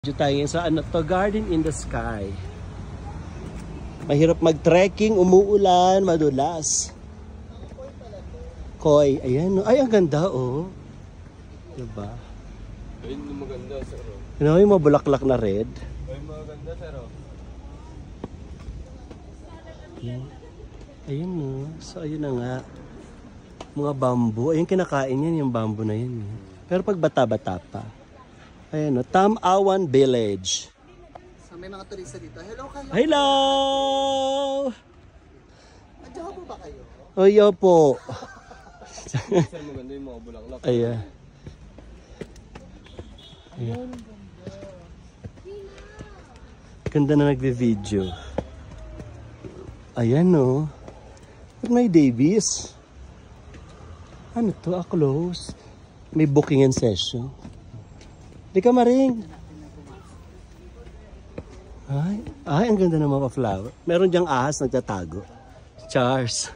Dito tayo sa ano to, Garden in the Sky. Mahirap mag-trekking, umuulan, madulas. Koi, ayan. Ay, ang ganda, oh. Diba? Ayun yung maganda, sir. Ano yung mga bulaklak na red? Ayun maganda, sir. Ayan. Ayun, oh. So, ayun na nga. Mga bamboo. Ayun, kinakain yan, yung bamboo na yun. Pero pag bata-bata pa. Ayan, oh. Tamawan Village. So, may mga turista dito. Hello kayo. Hello! Nandiyan po ba kayo? Oyo po. Sir, maganda yung mga bulaklak. Ayan. Ayan. Ganda na nagbe-video. Ayan, no. May Davis. Ano to? A close. May booking and session. Di ka maring. Ay, ang ganda ng mga flower. Meron diyang ahas nagtatago. Chars.